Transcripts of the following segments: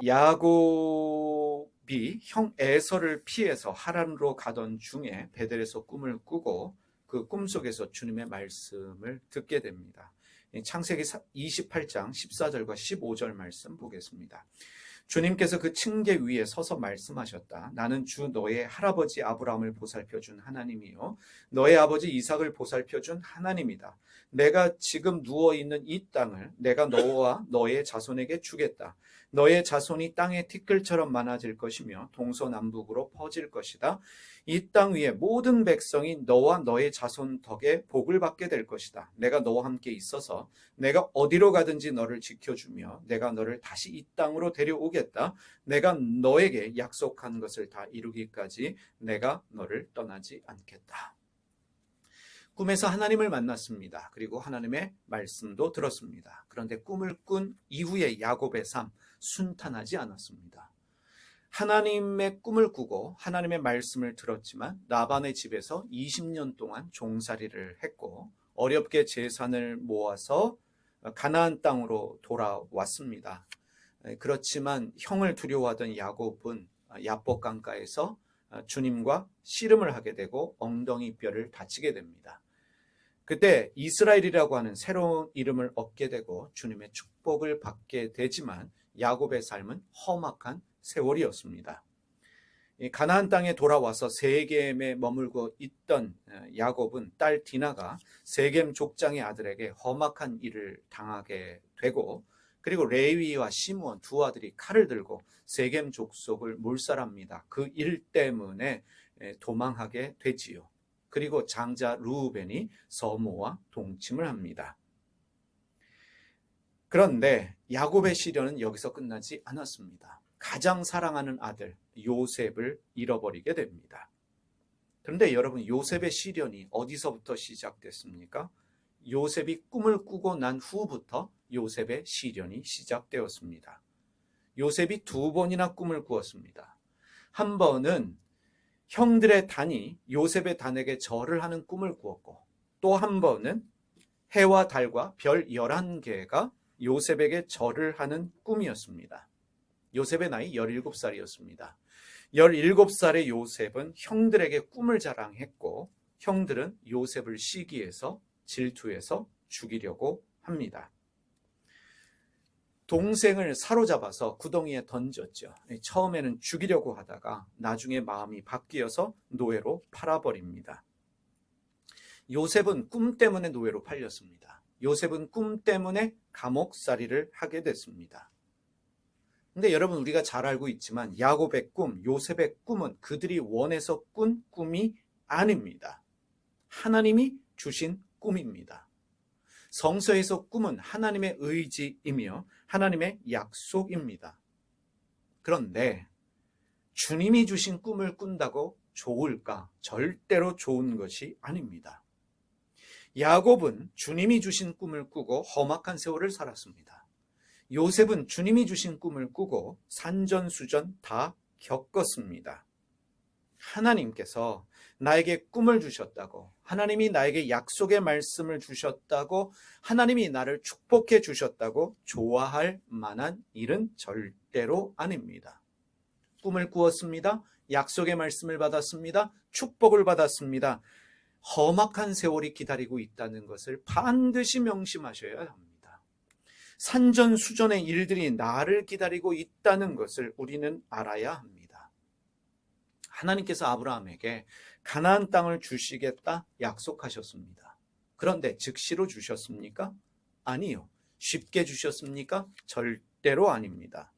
야곱이 형 에서를 피해서 하란으로 가던 중에 베델에서 꿈을 꾸고 그 꿈속에서 주님의 말씀을 듣게 됩니다. 창세기 28장 14절과 15절 말씀 보겠습니다. 주님께서 그 층계 위에 서서 말씀하셨다. 나는 주 너의 할아버지 아브라함을 보살펴준 하나님이요 너의 아버지 이삭을 보살펴준 하나님이다. 내가 지금 누워있는 이 땅을 내가 너와 너의 자손에게 주겠다. 너의 자손이 땅의 티끌처럼 많아질 것이며 동서남북으로 퍼질 것이다. 이 땅 위에 모든 백성이 너와 너의 자손 덕에 복을 받게 될 것이다. 내가 너와 함께 있어서 내가 어디로 가든지 너를 지켜주며 내가 너를 다시 이 땅으로 데려오겠다. 내가 너에게 약속한 것을 다 이루기까지 내가 너를 떠나지 않겠다. 꿈에서 하나님을 만났습니다. 그리고 하나님의 말씀도 들었습니다. 그런데 꿈을 꾼 이후의 야곱의 삶, 순탄하지 않았습니다. 하나님의 꿈을 꾸고 하나님의 말씀을 들었지만 라반의 집에서 20년 동안 종살이를 했고 어렵게 재산을 모아서 가나안 땅으로 돌아왔습니다. 그렇지만 형을 두려워하던 야곱은 야복 강가에서 주님과 씨름을 하게 되고 엉덩이 뼈를 다치게 됩니다. 그때 이스라엘이라고 하는 새로운 이름을 얻게 되고 주님의 축복을 받게 되지만 야곱의 삶은 험악한 세월이었습니다. 가나안 땅에 돌아와서 세겜에 머물고 있던 야곱은 딸 디나가 세겜 족장의 아들에게 험악한 일을 당하게 되고 그리고 레위와 시므온 두 아들이 칼을 들고 세겜 족속을 몰살합니다. 그 일 때문에 도망하게 되지요. 그리고 장자 르우벤이 서모와 동침을 합니다. 그런데 야곱의 시련은 여기서 끝나지 않았습니다. 가장 사랑하는 아들 요셉을 잃어버리게 됩니다. 그런데 여러분, 요셉의 시련이 어디서부터 시작됐습니까? 요셉이 꿈을 꾸고 난 후부터 요셉의 시련이 시작되었습니다. 요셉이 두 번이나 꿈을 꾸었습니다. 한 번은 형들의 단이 요셉의 단에게 절을 하는 꿈을 꾸었고 또 한 번은 해와 달과 별 11개가 요셉에게 절을 하는 꿈이었습니다. 요셉의 나이 17살이었습니다. 17살의 요셉은 형들에게 꿈을 자랑했고 형들은 요셉을 시기해서 질투해서 죽이려고 합니다. 동생을 사로잡아서 구덩이에 던졌죠. 처음에는 죽이려고 하다가 나중에 마음이 바뀌어서 노예로 팔아버립니다. 요셉은 꿈 때문에 노예로 팔렸습니다. 요셉은 꿈 때문에 감옥살이를 하게 됐습니다. 근데 여러분, 우리가 잘 알고 있지만 야곱의 꿈, 요셉의 꿈은 그들이 원해서 꾼 꿈이 아닙니다. 하나님이 주신 꿈입니다. 성서에서 꿈은 하나님의 의지이며 하나님의 약속입니다. 그런데 주님이 주신 꿈을 꾼다고 좋을까? 절대로 좋은 것이 아닙니다. 야곱은 주님이 주신 꿈을 꾸고 험악한 세월을 살았습니다. 요셉은 주님이 주신 꿈을 꾸고 산전수전 다 겪었습니다. 하나님께서 나에게 꿈을 주셨다고, 하나님이 나에게 약속의 말씀을 주셨다고, 하나님이 나를 축복해 주셨다고 좋아할 만한 일은 절대로 아닙니다. 꿈을 꾸었습니다. 약속의 말씀을 받았습니다. 축복을 받았습니다. 험악한 세월이 기다리고 있다는 것을 반드시 명심하셔야 합니다. 산전수전의 일들이 나를 기다리고 있다는 것을 우리는 알아야 합니다. 하나님께서 아브라함에게 가나안 땅을 주시겠다 약속하셨습니다. 그런데 즉시로 주셨습니까? 아니요. 쉽게 주셨습니까? 절대로 아닙니다.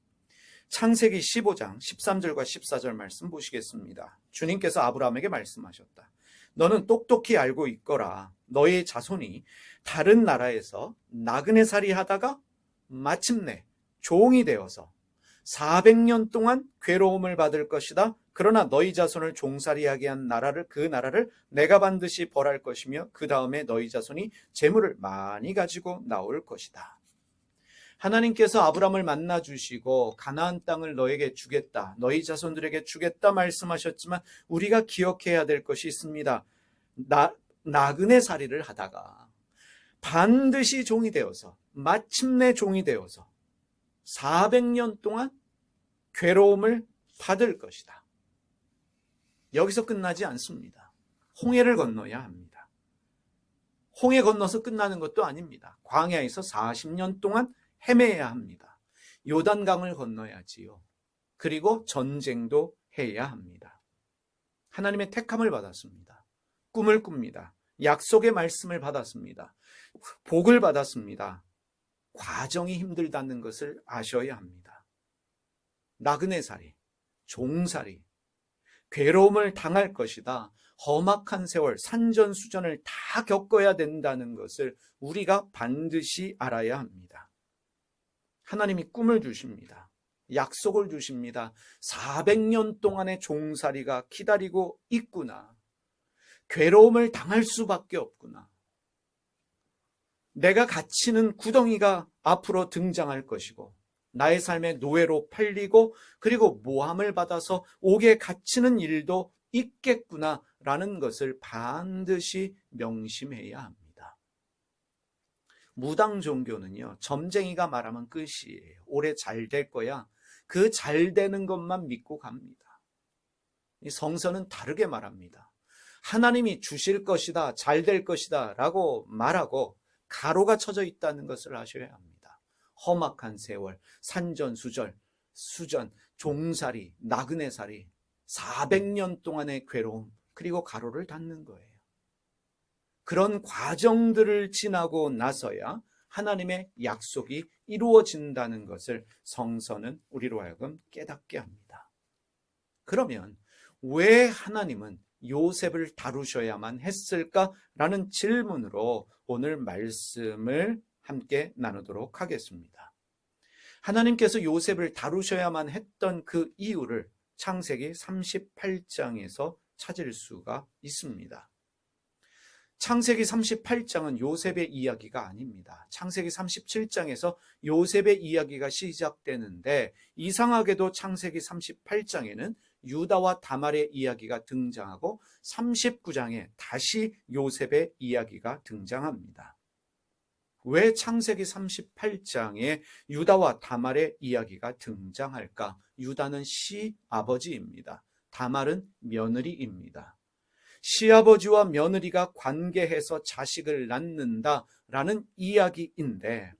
창세기 15장 13절과 14절 말씀 보시겠습니다. 주님께서 아브라함에게 말씀하셨다. 너는 똑똑히 알고 있거라. 너의 자손이 다른 나라에서 나그네살이 하다가 마침내 종이 되어서 400년 동안 괴로움을 받을 것이다. 그러나 너희 자손을 종살이하게 한 나라를, 그 나라를 내가 반드시 벌할 것이며 그 다음에 너희 자손이 재물을 많이 가지고 나올 것이다. 하나님께서 아브라함을 만나 주시고 가나안 땅을 너에게 주겠다, 너희 자손들에게 주겠다 말씀하셨지만 우리가 기억해야 될 것이 있습니다. 나그네살이를 하다가 반드시 종이 되어서, 마침내 종이 되어서 400년 동안 괴로움을 받을 것이다. 여기서 끝나지 않습니다. 홍해를 건너야 합니다. 홍해 건너서 끝나는 것도 아닙니다. 광야에서 40년 동안 헤매야 합니다. 요단강을 건너야지요. 그리고 전쟁도 해야 합니다. 하나님의 택함을 받았습니다. 꿈을 꿉니다. 약속의 말씀을 받았습니다. 복을 받았습니다. 과정이 힘들다는 것을 아셔야 합니다. 나그네살이, 종살이, 괴로움을 당할 것이다. 험악한 세월, 산전수전을 다 겪어야 된다는 것을 우리가 반드시 알아야 합니다. 하나님이 꿈을 주십니다. 약속을 주십니다. 400년 동안의 종살이가 기다리고 있구나. 괴로움을 당할 수밖에 없구나. 내가 갇히는 구덩이가 앞으로 등장할 것이고 나의 삶의 노예로 팔리고 그리고 모함을 받아서 옥에 갇히는 일도 있겠구나라는 것을 반드시 명심해야 합니다. 무당 종교는요, 점쟁이가 말하면 끝이에요. 올해 잘 될 거야. 그 잘 되는 것만 믿고 갑니다. 이 성서는 다르게 말합니다. 하나님이 주실 것이다, 잘 될 것이다 라고 말하고 가로가 쳐져 있다는 것을 아셔야 합니다. 험악한 세월, 산전수절, 수전, 종살이, 나그네살이, 400년 동안의 괴로움, 그리고 가로를 닫는 거예요. 그런 과정들을 지나고 나서야 하나님의 약속이 이루어진다는 것을 성서는 우리로 하여금 깨닫게 합니다. 그러면 왜 하나님은 요셉을 다루셔야만 했을까라는 질문으로 오늘 말씀을 함께 나누도록 하겠습니다. 하나님께서 요셉을 다루셔야만 했던 그 이유를 창세기 38장에서 찾을 수가 있습니다. 창세기 38장은 요셉의 이야기가 아닙니다. 창세기 37장에서 요셉의 이야기가 시작되는데 이상하게도 창세기 38장에는 유다와 다말의 이야기가 등장하고 39장에 다시 요셉의 이야기가 등장합니다. 왜 창세기 38장에 유다와 다말의 이야기가 등장할까? 유다는 시아버지입니다. 다말은 며느리입니다. 시아버지와 며느리가 관계해서 자식을 낳는다라는 이야기인데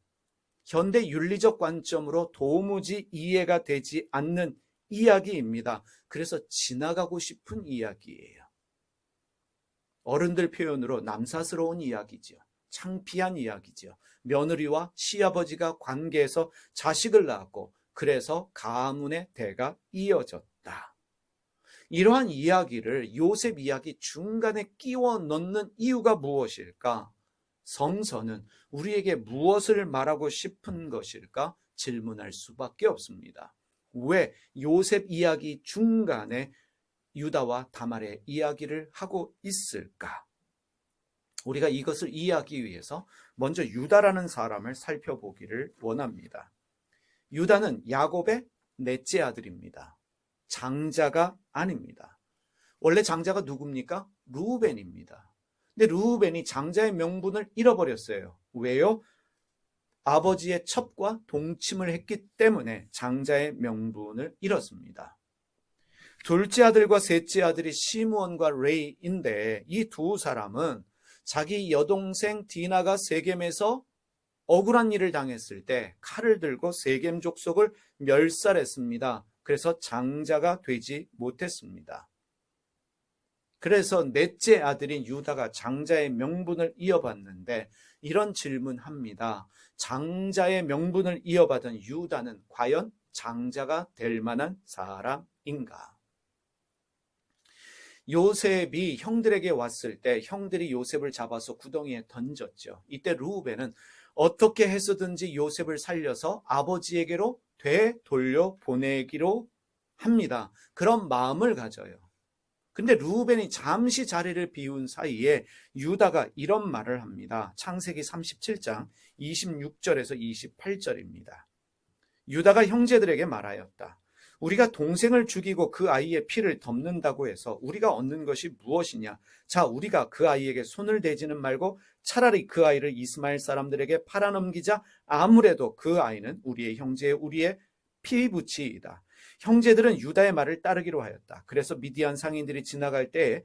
현대 윤리적 관점으로 도무지 이해가 되지 않는 이야기입니다. 그래서 지나가고 싶은 이야기예요. 어른들 표현으로 남사스러운 이야기죠. 창피한 이야기죠. 며느리와 시아버지가 관계해서 자식을 낳았고 그래서 가문의 대가 이어졌다. 이러한 이야기를 요셉 이야기 중간에 끼워 넣는 이유가 무엇일까? 성서는 우리에게 무엇을 말하고 싶은 것일까? 질문할 수밖에 없습니다. 왜 요셉 이야기 중간에 유다와 다말의 이야기를 하고 있을까? 우리가 이것을 이해하기 위해서 먼저 유다라는 사람을 살펴보기를 원합니다. 유다는 야곱의 넷째 아들입니다. 장자가 아닙니다. 원래 장자가 누굽니까? 르우벤입니다. 근데 르우벤이 장자의 명분을 잃어버렸어요. 왜요? 아버지의 첩과 동침을 했기 때문에 장자의 명분을 잃었습니다. 둘째 아들과 셋째 아들이 시므온과 레이인데 이 두 사람은 자기 여동생 디나가 세겜에서 억울한 일을 당했을 때 칼을 들고 세겜 족속을 멸살했습니다. 그래서 장자가 되지 못했습니다. 그래서 넷째 아들인 유다가 장자의 명분을 이어받는데 이런 질문합니다. 장자의 명분을 이어받은 유다는 과연 장자가 될 만한 사람인가? 요셉이 형들에게 왔을 때 형들이 요셉을 잡아서 구덩이에 던졌죠. 이때 르우벤은 어떻게 해서든지 요셉을 살려서 아버지에게로 되돌려 보내기로 합니다. 그런 마음을 가져요. 근데 르우벤이 잠시 자리를 비운 사이에 유다가 이런 말을 합니다. 창세기 37장 26절에서 28절입니다. 유다가 형제들에게 말하였다. 우리가 동생을 죽이고 그 아이의 피를 덮는다고 해서 우리가 얻는 것이 무엇이냐? 자, 우리가 그 아이에게 손을 대지는 말고 차라리 그 아이를 이스마엘 사람들에게 팔아넘기자. 아무래도 그 아이는 우리의 형제, 우리의 피부치이다. 형제들은 유다의 말을 따르기로 하였다. 그래서 미디안 상인들이 지나갈 때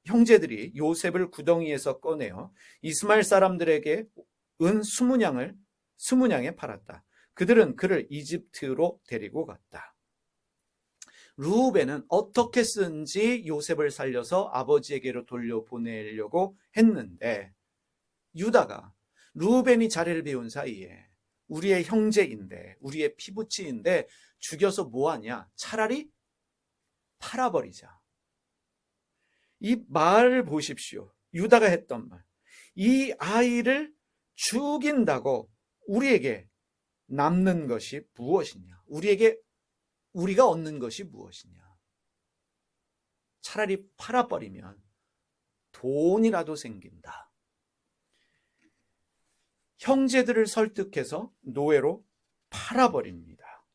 형제들이 요셉을 구덩이에서 꺼내어 이스마엘 사람들에게 은 20냥에 팔았다. 그들은 그를 이집트로 데리고 갔다. 르우벤은 어떻게 쓰든지 요셉을 살려서 아버지에게로 돌려보내려고 했는데 유다가 르우벤이 자리를 비운 사이에 우리의 형제인데 우리의 피부치인데 죽여서 뭐하냐? 차라리 팔아버리자. 이 말을 보십시오. 유다가 했던 말. 이 아이를 죽인다고 우리에게 남는 것이 무엇이냐? 우리가 얻는 것이 무엇이냐? 차라리 팔아버리면 돈이라도 생긴다. 형제들을 설득해서 노예로 팔아버립니다.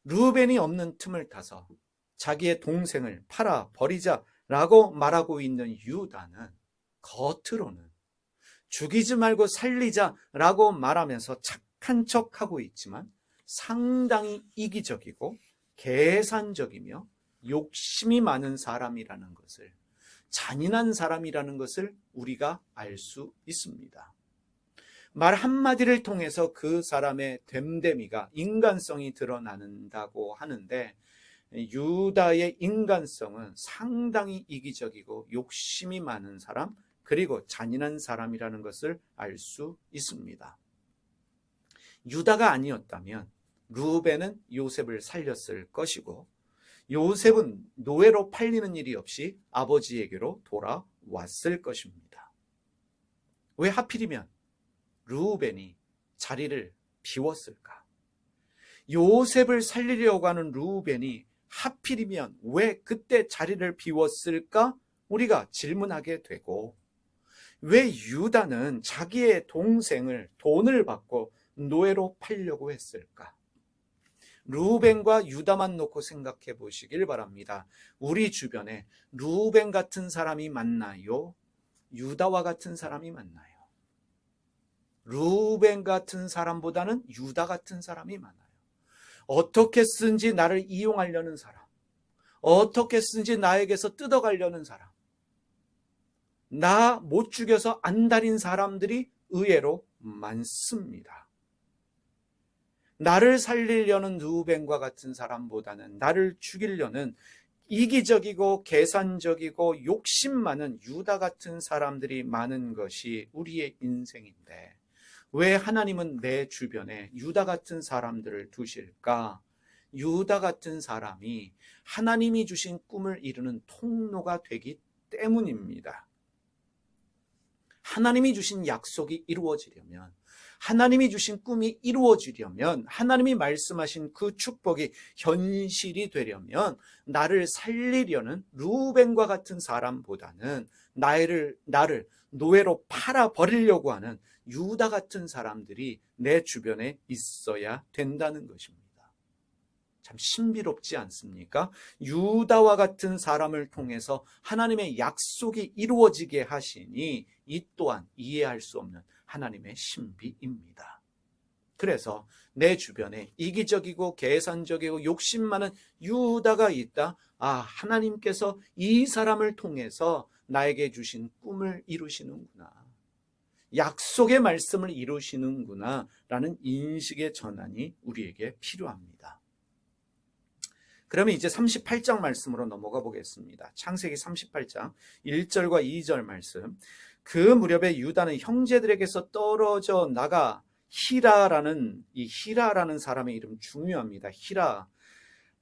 르우벤이 없는 틈을 타서 자기의 동생을 팔아버리자라고 말하고 있는 유다는 겉으로는 죽이지 말고 살리자라고 말하면서 착한 척하고 있지만 상당히 이기적이고 계산적이며 욕심이 많은 사람이라는 것을, 잔인한 사람이라는 것을 우리가 알 수 있습니다. 말 한마디를 통해서 그 사람의 됨됨이가, 인간성이 드러난다고 하는데 유다의 인간성은 상당히 이기적이고 욕심이 많은 사람, 그리고 잔인한 사람이라는 것을 알 수 있습니다. 유다가 아니었다면 르우벤은 요셉을 살렸을 것이고 요셉은 노예로 팔리는 일이 없이 아버지에게로 돌아왔을 것입니다. 왜 하필이면 르우벤이 자리를 비웠을까? 요셉을 살리려고 하는 르우벤이 하필이면 왜 그때 자리를 비웠을까? 우리가 질문하게 되고, 왜 유다는 자기의 동생을 돈을 받고 노예로 팔려고 했을까? 르우벤과 유다만 놓고 생각해 보시길 바랍니다. 우리 주변에 르우벤 같은 사람이 많나요? 유다와 같은 사람이 많나요? 르우벤 같은 사람보다는 유다 같은 사람이 많아요. 어떻게 쓰든지 나를 이용하려는 사람, 어떻게 쓰든지 나에게서 뜯어가려는 사람, 나 못 죽여서 안달인 사람들이 의외로 많습니다. 나를 살리려는 르우벤과 같은 사람보다는 나를 죽이려는 이기적이고 계산적이고 욕심 많은 유다 같은 사람들이 많은 것이 우리의 인생인데 왜 하나님은 내 주변에 유다 같은 사람들을 두실까? 유다 같은 사람이 하나님이 주신 꿈을 이루는 통로가 되기 때문입니다. 하나님이 주신 약속이 이루어지려면, 하나님이 주신 꿈이 이루어지려면, 하나님이 말씀하신 그 축복이 현실이 되려면 나를 살리려는 르우벤과 같은 사람보다는 나를 노예로 팔아버리려고 하는 유다 같은 사람들이 내 주변에 있어야 된다는 것입니다. 참 신비롭지 않습니까? 유다와 같은 사람을 통해서 하나님의 약속이 이루어지게 하시니 이 또한 이해할 수 없는 하나님의 신비입니다. 그래서 내 주변에 이기적이고 계산적이고 욕심 많은 유다가 있다. 하나님께서 이 사람을 통해서 나에게 주신 꿈을 이루시는구나. 약속의 말씀을 이루시는구나 라는 인식의 전환이 우리에게 필요합니다. 그러면 이제 38장 말씀으로 넘어가 보겠습니다. 창세기 38장 1절과 2절 말씀. 그 무렵에 유다는 형제들에게서 떨어져 나가 히라라는 사람의 이름 중요합니다. 히라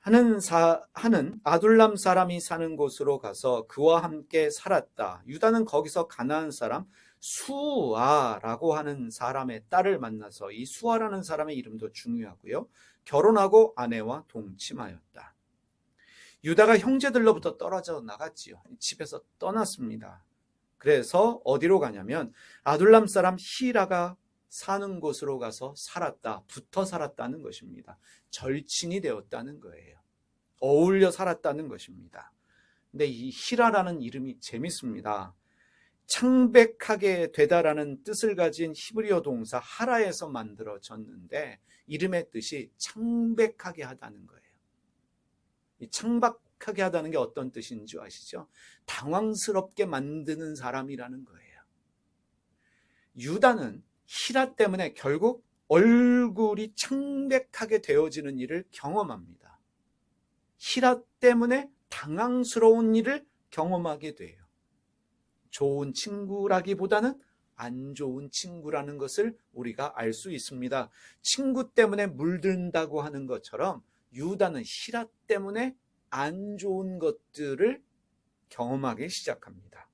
하는 아둘람 사람이 사는 곳으로 가서 그와 함께 살았다. 유다는 거기서 가나안 사람 수아라고 하는 사람의 딸을 만나서 이 수아라는 사람의 이름도 중요하고요. 결혼하고 아내와 동침하였다. 유다가 형제들로부터 떨어져 나갔지요. 집에서 떠났습니다. 그래서 어디로 가냐면 아둘람 사람 히라가 사는 곳으로 가서 살았다. 붙어 살았다는 것입니다. 절친이 되었다는 거예요. 어울려 살았다는 것입니다. 근데 이 히라라는 이름이 재밌습니다. 창백하게 되다라는 뜻을 가진 히브리어 동사 하라에서 만들어졌는데 이름의 뜻이 창백하게 하다는 거예요. 이 창백하게 하다는 게 어떤 뜻인 줄 아시죠? 당황스럽게 만드는 사람이라는 거예요. 유다는 히라 때문에 결국 얼굴이 창백하게 되어지는 일을 경험합니다. 히라 때문에 당황스러운 일을 경험하게 돼요. 좋은 친구라기보다는 안 좋은 친구라는 것을 우리가 알 수 있습니다. 친구 때문에 물든다고 하는 것처럼 유다는 히라 때문에 안 좋은 것들을 경험하기 시작합니다.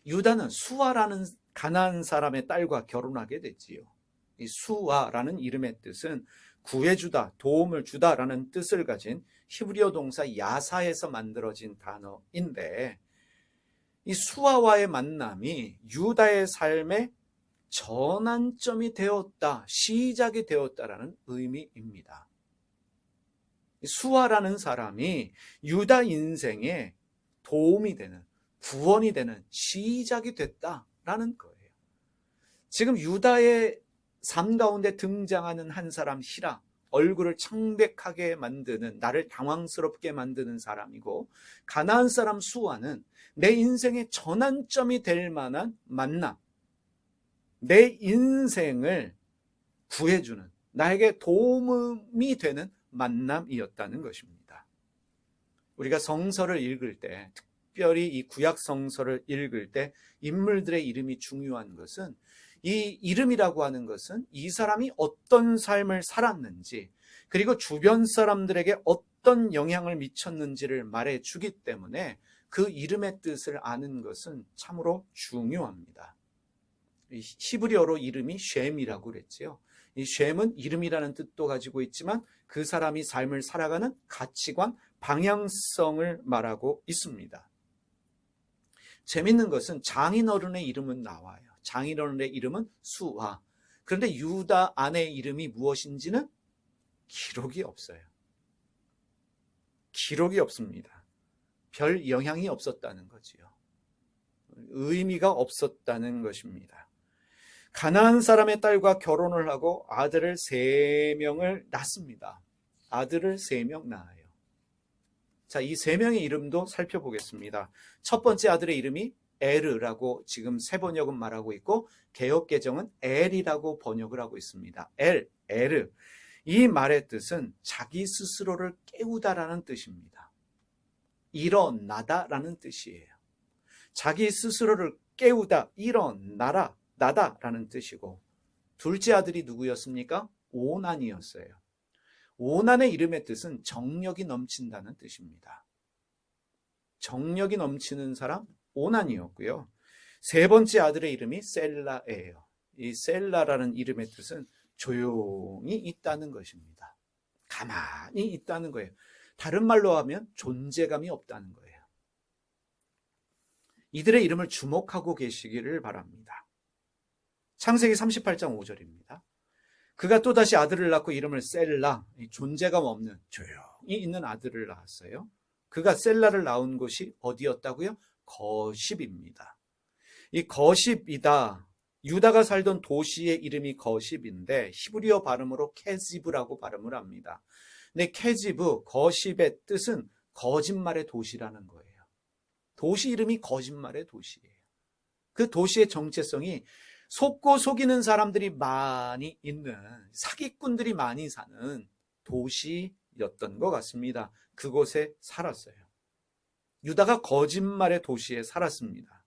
유다는 수아라는 가나안 사람의 딸과 결혼하게 되지요. 이 수아라는 이름의 뜻은 구해주다, 도움을 주다라는 뜻을 가진 히브리어 동사 야사에서 만들어진 단어인데 이 수아와의 만남이 유다의 삶의 전환점이 되었다, 시작이 되었다라는 의미입니다. 수아라는 사람이 유다 인생에 도움이 되는, 구원이 되는 시작이 됐다라는 거예요. 지금 유다의 삶 가운데 등장하는 한 사람 히라, 얼굴을 창백하게 만드는, 나를 당황스럽게 만드는 사람이고, 가나안 사람 수아는 내 인생의 전환점이 될 만한 만남, 내 인생을 구해주는, 나에게 도움이 되는 만남이었다는 것입니다. 우리가 성서를 읽을 때, 특별히 이 구약 성서를 읽을 때 인물들의 이름이 중요한 것은 이 이름이라고 하는 것은 이 사람이 어떤 삶을 살았는지 그리고 주변 사람들에게 어떤 영향을 미쳤는지를 말해주기 때문에 그 이름의 뜻을 아는 것은 참으로 중요합니다. 히브리어로 이름이 쉔이라고 그랬지요. 이 쉔은 이름이라는 뜻도 가지고 있지만 그 사람이 삶을 살아가는 가치관, 방향성을 말하고 있습니다. 재밌는 것은 장인어른의 이름은 나와요. 장인어른의 이름은 수아. 그런데 유다 아내의 이름이 무엇인지는 기록이 없어요. 기록이 없습니다. 별 영향이 없었다는 거지요. 의미가 없었다는 것입니다. 가나안 사람의 딸과 결혼을 하고 아들을 3명을 낳습니다. 아들을 3명 낳아요. 자, 이 3명의 이름도 살펴보겠습니다. 첫 번째 아들의 이름이 에르라고 지금 새 번역은 말하고 있고 개역 개정은 엘이라고 번역을 하고 있습니다. 에르. 이 말의 뜻은 자기 스스로를 깨우다라는 뜻입니다. 일어나다라는 뜻이에요. 자기 스스로를 깨우다, 일어나라, 나다라는 뜻이고 둘째 아들이 누구였습니까? 오난이었어요. 오난의 이름의 뜻은 정력이 넘친다는 뜻입니다. 정력이 넘치는 사람 오난이었고요. 세 번째 아들의 이름이 셀라예요. 이 셀라라는 이름의 뜻은 조용히 있다는 것입니다. 가만히 있다는 거예요. 다른 말로 하면 존재감이 없다는 거예요. 이들의 이름을 주목하고 계시기를 바랍니다. 창세기 38장 5절입니다. 그가 또다시 아들을 낳고 이름을 셀라, 존재감 없는 조용히 있는 아들을 낳았어요. 그가 셀라를 낳은 곳이 어디였다고요? 거십입니다. 이 거십이다. 유다가 살던 도시의 이름이 거십인데 히브리어 발음으로 케지브라고 발음을 합니다. 근데 케지브, 거십의 뜻은 거짓말의 도시라는 거예요. 도시 이름이 거짓말의 도시예요. 그 도시의 정체성이 속고 속이는 사람들이 많이 있는, 사기꾼들이 많이 사는 도시였던 것 같습니다. 그곳에 살았어요. 유다가 거짓말의 도시에 살았습니다.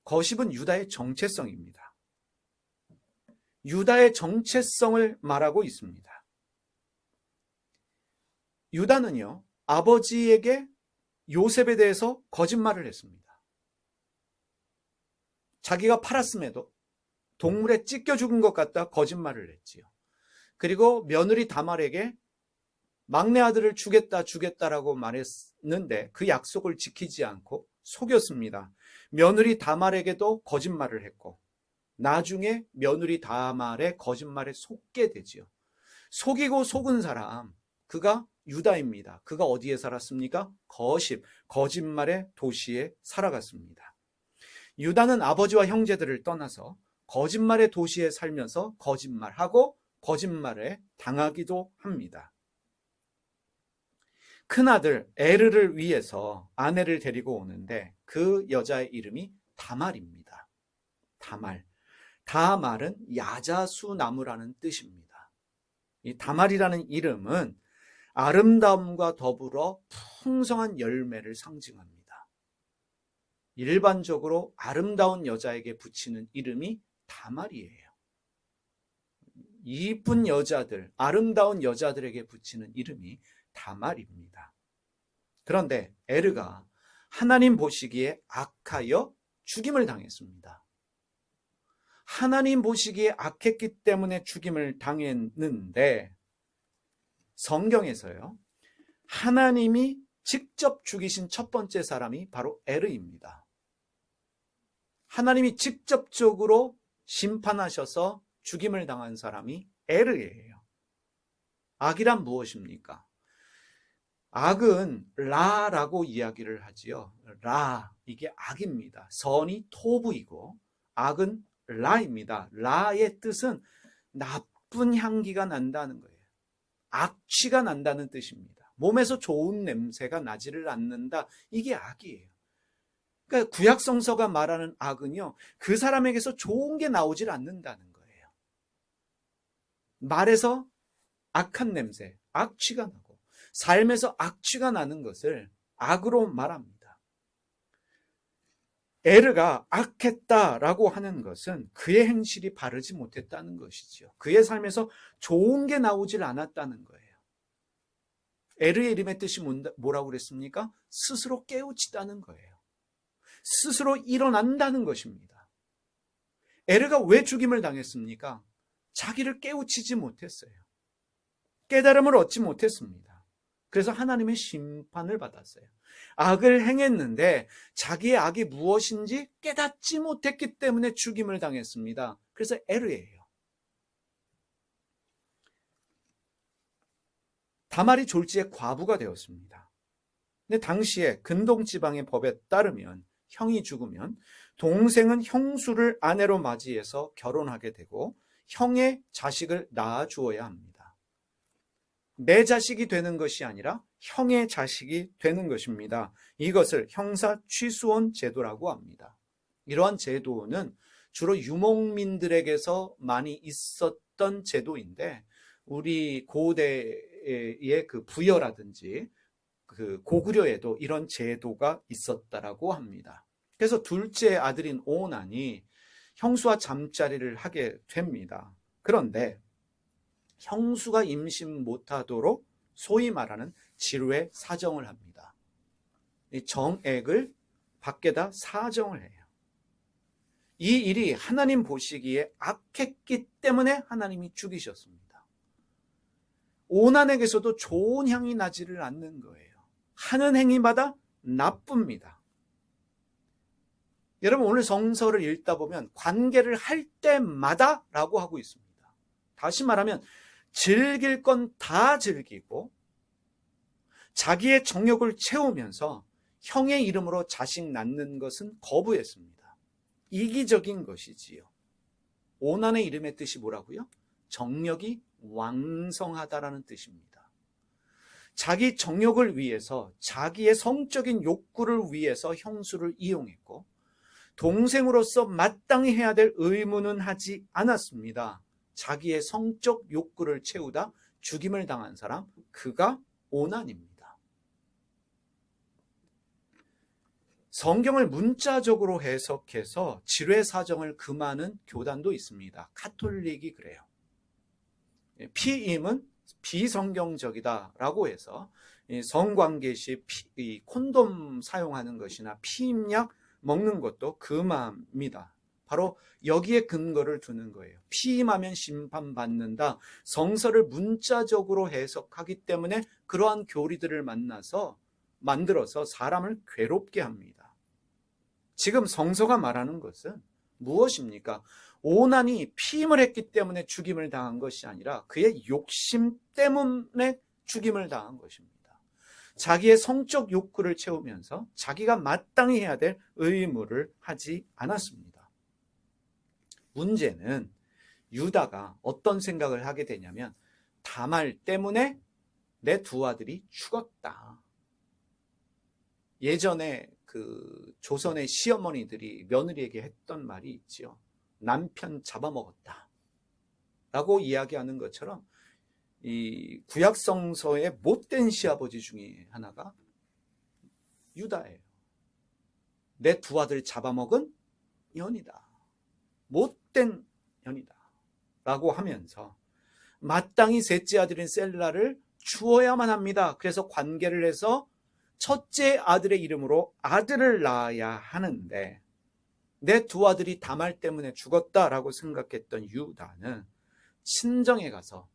거십은 유다의 정체성입니다. 유다의 정체성을 말하고 있습니다. 유다는요, 아버지에게 요셉에 대해서 거짓말을 했습니다. 자기가 팔았음에도 동물에 찢겨 죽은 것 같다 거짓말을 했지요. 그리고 며느리 다말에게 막내 아들을 주겠다라고 말했는데 그 약속을 지키지 않고 속였습니다. 며느리 다말에게도 거짓말을 했고 나중에 며느리 다말의 거짓말에 속게 되지요. 속이고 속은 사람, 그가 유다입니다. 그가 어디에 살았습니까? 거짓말의 도시에 살아갔습니다. 유다는 아버지와 형제들을 떠나서 거짓말의 도시에 살면서 거짓말하고 거짓말에 당하기도 합니다. 큰아들 에르를 위해서 아내를 데리고 오는데 그 여자의 이름이 다말입니다. 다말. 다말은 야자수 나무라는 뜻입니다. 이 다말이라는 이름은 아름다움과 더불어 풍성한 열매를 상징합니다. 일반적으로 아름다운 여자에게 붙이는 이름이 다말이에요. 이쁜 여자들, 아름다운 여자들에게 붙이는 이름이 다말입니다. 그런데 에르가 하나님 보시기에 악하여 죽임을 당했습니다. 하나님 보시기에 악했기 때문에 죽임을 당했는데 성경에서요, 하나님이 직접 죽이신 첫 번째 사람이 바로 에르입니다. 하나님이 직접적으로 심판하셔서 죽임을 당한 사람이 에르예요. 악이란 무엇입니까? 악은 라라고 이야기를 하지요. 라, 이게 악입니다. 선이 토부이고 악은 라입니다. 라의 뜻은 나쁜 향기가 난다는 거예요. 악취가 난다는 뜻입니다. 몸에서 좋은 냄새가 나지를 않는다. 이게 악이에요. 그러니까 구약성서가 말하는 악은요, 그 사람에게서 좋은 게 나오질 않는다는 거예요. 말에서 악한 냄새, 악취가 나고 삶에서 악취가 나는 것을 악으로 말합니다. 에르가 악했다라고 하는 것은 그의 행실이 바르지 못했다는 것이죠. 그의 삶에서 좋은 게 나오질 않았다는 거예요. 에르의 이름의 뜻이 뭐라고 그랬습니까? 스스로 깨우치다는 거예요. 스스로 일어난다는 것입니다. 에르가 왜 죽임을 당했습니까? 자기를 깨우치지 못했어요. 깨달음을 얻지 못했습니다. 그래서 하나님의 심판을 받았어요. 악을 행했는데 자기의 악이 무엇인지 깨닫지 못했기 때문에 죽임을 당했습니다. 그래서 에르예요. 다말이 졸지에 과부가 되었습니다. 근데 당시에 근동지방의 법에 따르면 형이 죽으면 동생은 형수를 아내로 맞이해서 결혼하게 되고 형의 자식을 낳아주어야 합니다. 내 자식이 되는 것이 아니라 형의 자식이 되는 것입니다. 이것을 형사 취수원 제도라고 합니다. 이러한 제도는 주로 유목민들에게서 많이 있었던 제도인데 우리 고대의 그 부여라든지 그 고구려에도 이런 제도가 있었다라고 합니다. 그래서 둘째 아들인 오난이 형수와 잠자리를 하게 됩니다. 그런데 형수가 임신 못하도록 소위 말하는 지루의 사정을 합니다. 이 정액을 밖에다 사정을 해요. 이 일이 하나님 보시기에 악했기 때문에 하나님이 죽이셨습니다. 오난에게서도 좋은 향이 나지를 않는 거예요. 하는 행위마다 나쁩니다. 여러분 오늘 성서를 읽다 보면 관계를 할 때마다 라고 하고 있습니다. 다시 말하면 즐길 건 다 즐기고 자기의 정욕을 채우면서 형의 이름으로 자식 낳는 것은 거부했습니다. 이기적인 것이지요. 오난의 이름의 뜻이 뭐라고요? 정욕이 왕성하다라는 뜻입니다. 자기 정욕을 위해서 자기의 성적인 욕구를 위해서 형수를 이용했고 동생으로서 마땅히 해야 될 의무는 하지 않았습니다. 자기의 성적 욕구를 채우다 죽임을 당한 사람, 그가 오난입니다. 성경을 문자적으로 해석해서 지뢰 사정을 금하는 교단도 있습니다. 카톨릭이 그래요. 피임은 비성경적이다라고 해서 성관계 시 콘돔 사용하는 것이나 피임약 먹는 것도 금합니다. 바로 여기에 근거를 두는 거예요. 피임하면 심판받는다. 성서를 문자적으로 해석하기 때문에 그러한 교리들을 만들어서 사람을 괴롭게 합니다. 지금 성서가 말하는 것은 무엇입니까? 오난이 피임을 했기 때문에 죽임을 당한 것이 아니라 그의 욕심 때문에 죽임을 당한 것입니다. 자기의 성적 욕구를 채우면서 자기가 마땅히 해야 될 의무를 하지 않았습니다. 문제는 유다가 어떤 생각을 하게 되냐면 다말 때문에 내 두 아들이 죽었다. 예전에 그 조선의 시어머니들이 며느리에게 했던 말이 있지요. 남편 잡아먹었다 라고 이야기하는 것처럼 이 구약성서의 못된 시아버지 중에 하나가 유다예요. 내 두 아들 잡아먹은 년이다. 못된 년이다 라고 하면서 마땅히 셋째 아들인 셀라를 주어야만 합니다. 그래서 관계를 해서 첫째 아들의 이름으로 아들을 낳아야 하는데 내 두 아들이 다말 때문에 죽었다라고 생각했던 유다는 친정에 가서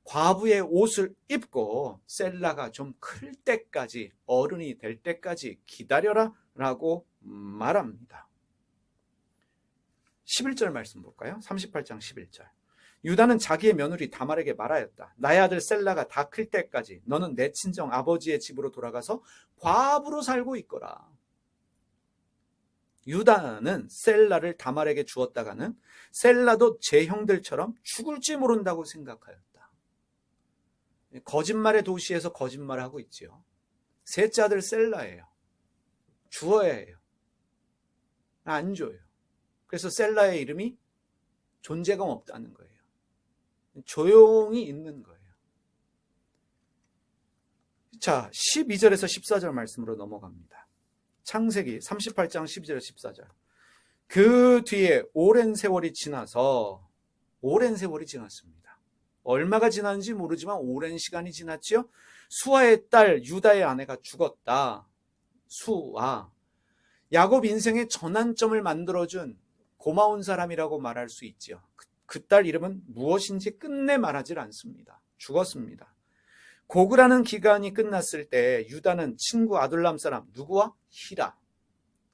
과부의 옷을 입고 셀라가 좀 클 때까지, 어른이 될 때까지 기다려라 라고 말합니다. 11절 말씀 볼까요? 38장 11절. 유다는 자기의 며느리 다말에게 말하였다. 나의 아들 셀라가 다 클 때까지 너는 내 친정 아버지의 집으로 돌아가서 과부로 살고 있거라. 유다는 셀라를 다말에게 주었다가는 셀라도 제 형들처럼 죽을지 모른다고 생각하였다. 거짓말의 도시에서 거짓말을 하고 있지요. 셋째 아들 셀라예요. 주어야 해요. 안 줘요. 그래서 셀라의 이름이 존재감 없다는 거예요. 조용히 있는 거예요. 자, 12절에서 14절 말씀으로 넘어갑니다. 창세기 38장 12절 14절. 그 뒤에 오랜 세월이 지났습니다. 얼마가 지났는지 모르지만 오랜 시간이 지났지요. 수아의 딸 유다의 아내가 죽었다. 수아. 야곱 인생의 전환점을 만들어준 고마운 사람이라고 말할 수 있지요. 그 딸 이름은 무엇인지 끝내 말하지 않습니다. 죽었습니다. 고글하는 기간이 끝났을 때 유다는 친구 아둘람 사람 누구와? 히라.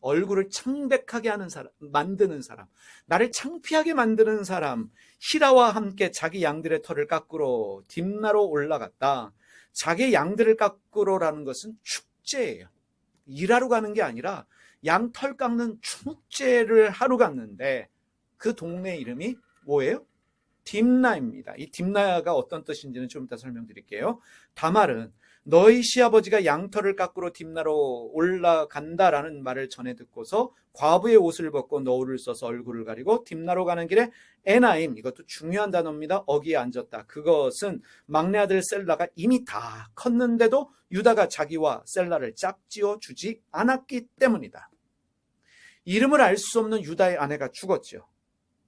얼굴을 창백하게 하는 사람, 만드는 사람, 나를 창피하게 만드는 사람 히라와 함께 자기 양들의 털을 깎으러 딥나로 올라갔다. 자기 양들을 깎으러라는 것은 축제예요. 일하러 가는 게 아니라 양 털 깎는 축제를 하러 갔는데 그 동네 이름이 뭐예요? 딥나입니다. 이 딥나가 어떤 뜻인지는 좀 이따 설명드릴게요. 다말은 너희 시아버지가 양털을 깎으러 딥나로 올라간다라는 말을 전해 듣고서 과부의 옷을 벗고 너울을 써서 얼굴을 가리고 딥나로 가는 길에 에나임, 이것도 중요한 단어입니다. 어귀에 앉았다. 그것은 막내 아들 셀라가 이미 다 컸는데도 유다가 자기와 셀라를 짝지어 주지 않았기 때문이다. 이름을 알 수 없는 유다의 아내가 죽었죠.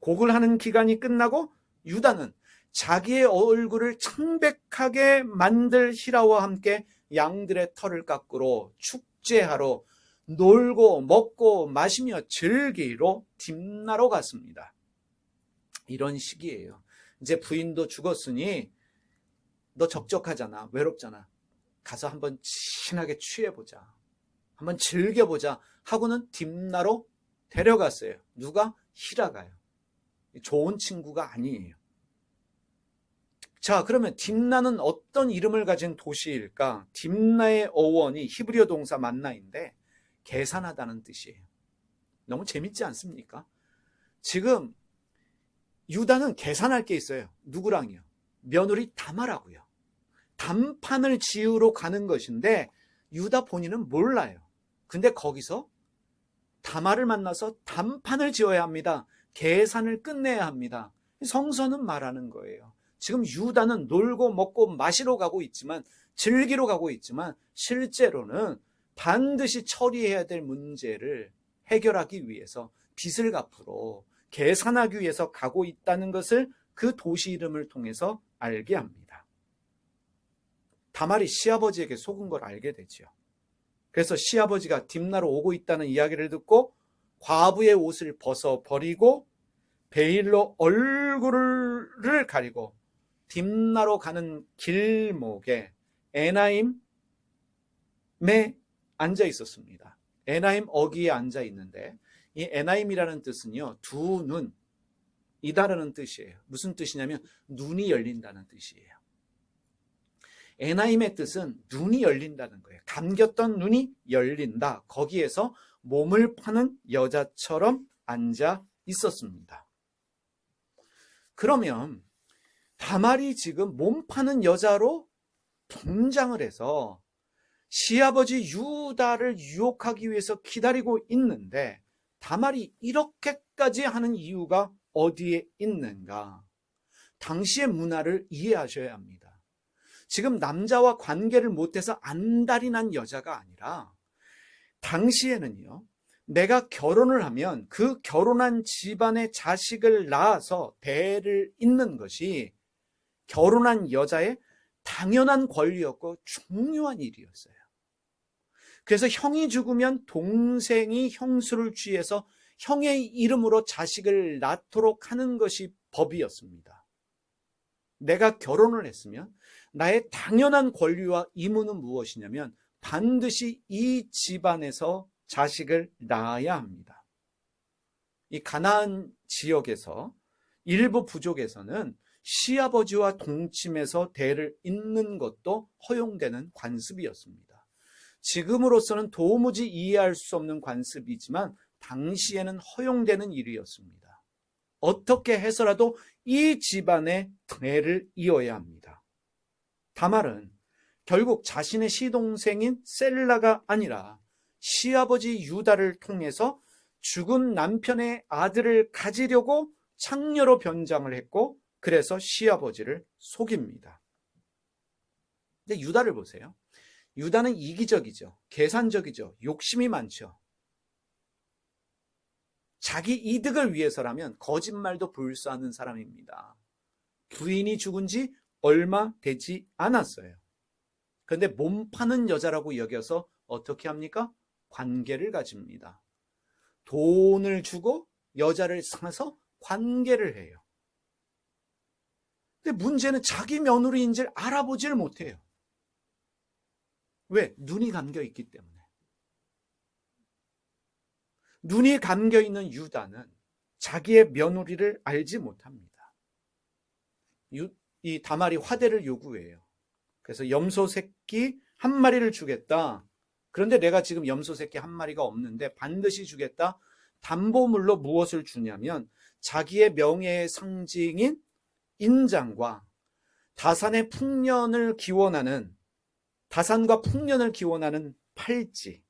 곡을 하는 기간이 끝나고 유다는 자기의 얼굴을 창백하게 만들 히라와 함께 양들의 털을 깎으러 축제하러 놀고 먹고 마시며 즐기러 딥나로 갔습니다. 이런 시기예요. 이제 부인도 죽었으니 너 적적하잖아, 외롭잖아. 가서 한번 친하게 취해보자, 한번 즐겨보자 하고는 딥나로 데려갔어요. 누가? 히라가요. 좋은 친구가 아니에요. 자, 그러면 딥나는 어떤 이름을 가진 도시일까? 딥나의 어원이 히브리어 동사 만나인데 계산하다는 뜻이에요. 너무 재밌지 않습니까? 지금 유다는 계산할 게 있어요. 누구랑요? 며느리 다말하고요. 단판을 지으러 가는 것인데 유다 본인은 몰라요. 근데 거기서 다말을 만나서 단판을 지어야 합니다. 계산을 끝내야 합니다. 성서는 말하는 거예요. 지금 유다는 놀고 먹고 마시러 가고 있지만, 즐기러 가고 있지만 실제로는 반드시 처리해야 될 문제를 해결하기 위해서 빚을 갚으러 계산하기 위해서 가고 있다는 것을 그 도시 이름을 통해서 알게 합니다. 다말이 시아버지에게 속은 걸 알게 되지요. 그래서 시아버지가 딥나로 오고 있다는 이야기를 듣고 과부의 옷을 벗어버리고 베일로 얼굴을 가리고 딥나로 가는 길목에 에나임에 앉아 있었습니다. 에나임 어귀에 앉아 있는데 이 에나임이라는 뜻은요, 두 눈, 이다라는 뜻이에요. 무슨 뜻이냐면 눈이 열린다는 뜻이에요. 에나임의 뜻은 눈이 열린다는 거예요. 감겼던 눈이 열린다. 거기에서 몸을 파는 여자처럼 앉아 있었습니다. 그러면 다말이 지금 몸 파는 여자로 등장을 해서 시아버지 유다를 유혹하기 위해서 기다리고 있는데 다말이 이렇게까지 하는 이유가 어디에 있는가? 당시의 문화를 이해하셔야 합니다. 지금 남자와 관계를 못해서 안달이 난 여자가 아니라 당시에는요, 내가 결혼을 하면 그 결혼한 집안의 자식을 낳아서 대를 잇는 것이 결혼한 여자의 당연한 권리였고 중요한 일이었어요. 그래서 형이 죽으면 동생이 형수를 취해서 형의 이름으로 자식을 낳도록 하는 것이 법이었습니다. 내가 결혼을 했으면 나의 당연한 권리와 의무는 무엇이냐면 반드시 이 집안에서 자식을 낳아야 합니다. 이 가나안 지역에서 일부 부족에서는 시아버지와 동침해서 대를 잇는 것도 허용되는 관습이었습니다. 지금으로서는 도무지 이해할 수 없는 관습이지만 당시에는 허용되는 일이었습니다. 어떻게 해서라도 이 집안의 대를 이어야 합니다. 다말은 결국 자신의 시동생인 셀라가 아니라 시아버지 유다를 통해서 죽은 남편의 아들을 가지려고 창녀로 변장을 했고 그래서 시아버지를 속입니다. 근데 유다를 보세요. 유다는 이기적이죠. 계산적이죠. 욕심이 많죠. 자기 이득을 위해서라면 거짓말도 불사하는 사람입니다. 부인이 죽은 지 얼마 되지 않았어요. 그런데 몸 파는 여자라고 여겨서 어떻게 합니까? 관계를 가집니다. 돈을 주고 여자를 사서 관계를 해요. 근데 문제는 자기 며느리인 줄 알아보질 못해요. 왜? 눈이 감겨 있기 때문에. 눈이 감겨 있는 유다는 자기의 며느리를 알지 못합니다. 이 다말이 화대를 요구해요. 그래서 염소 새끼 한 마리를 주겠다. 그런데 내가 지금 염소 새끼 한 마리가 없는데 반드시 주겠다. 담보물로 무엇을 주냐면 자기의 명예의 상징인 인장과 다산과 풍년을 기원하는 팔찌,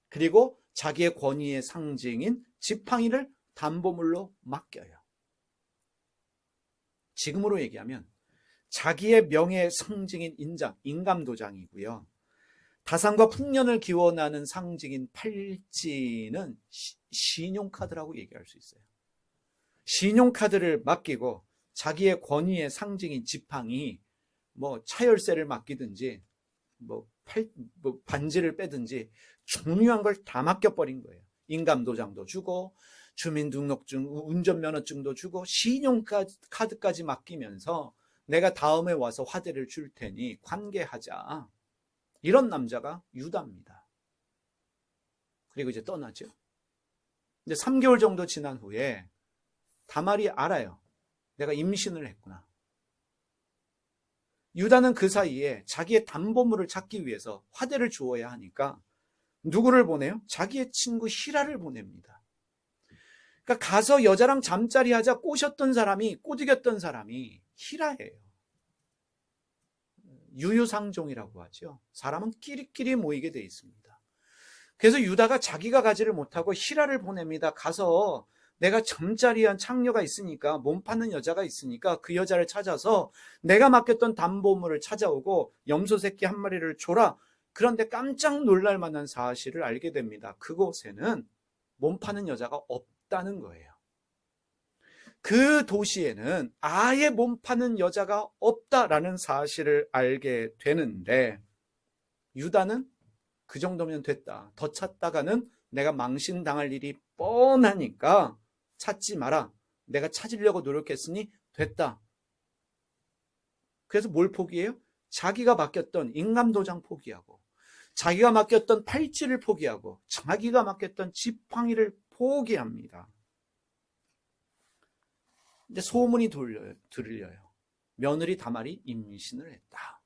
그리고 자기의 권위의 상징인 지팡이를 담보물로 맡겨요. 지금으로 얘기하면 자기의 명예의 상징인 인장, 인감도장이고요. 다산과 풍년을 기원하는 상징인 팔찌는 신용카드라고 얘기할 수 있어요. 신용카드를 맡기고 자기의 권위의 상징인 지팡이, 차열쇠를 맡기든지, 반지를 빼든지 중요한 걸 다 맡겨버린 거예요. 인감도장도 주고, 주민등록증, 운전면허증도 주고, 신용카드까지 맡기면서 내가 다음에 와서 화대를 줄 테니 관계하자. 이런 남자가 유다입니다. 그리고 이제 떠나죠. 이제 3개월 정도 지난 후에 다말이 알아요. 내가 임신을 했구나. 유다는 그 사이에 자기의 담보물을 찾기 위해서 화대를 주어야 하니까 누구를 보내요? 자기의 친구 히라를 보냅니다. 그러니까 가서 여자랑 잠자리 하자 꼬셨던 사람이, 꼬드겼던 사람이 히라예요. 유유상종이라고 하죠. 사람은 끼리끼리 모이게 돼 있습니다. 그래서 유다가 자기가 가지를 못하고 히라를 보냅니다. 가서 내가 잠자리한 창녀가 있으니까, 몸 파는 여자가 있으니까 그 여자를 찾아서 내가 맡겼던 담보물을 찾아오고 염소 새끼 한 마리를 줘라. 그런데 깜짝 놀랄 만한 사실을 알게 됩니다. 그곳에는 몸 파는 여자가 없다는 거예요. 그 도시에는 아예 몸 파는 여자가 없다라는 사실을 알게 되는데 유다는 그 정도면 됐다. 더 찾다가는 내가 망신당할 일이 뻔하니까 찾지 마라. 내가 찾으려고 노력했으니 됐다. 그래서 뭘 포기해요? 자기가 맡겼던 인감도장 포기하고, 자기가 맡겼던 팔찌를 포기하고, 자기가 맡겼던 지팡이를 포기합니다. 근데 소문이 들려요. 며느리 다말이 임신을 했다.